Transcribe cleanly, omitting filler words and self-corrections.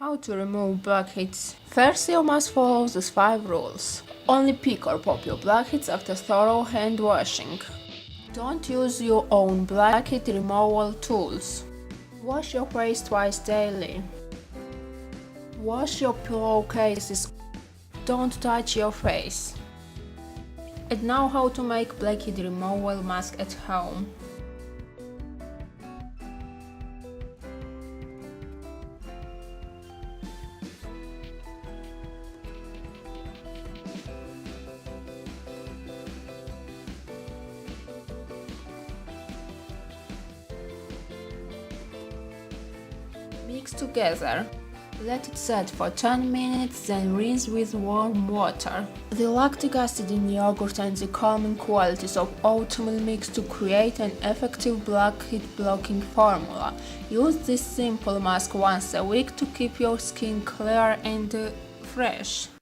How to remove blackheads? First, you must follow these 5 rules. Only pick or pop your blackheads after thorough hand washing. Don't use your own blackhead removal tools. Wash your face twice daily. Wash your pillowcases. Don't touch your face. And now how to make blackhead removal mask at home. Mix together. Let it set for 10 minutes, then rinse with warm water. The lactic acid in yogurt and the calming qualities of oatmeal mix to create an effective blackhead blocking formula. Use this simple mask once a week to keep your skin clear and fresh.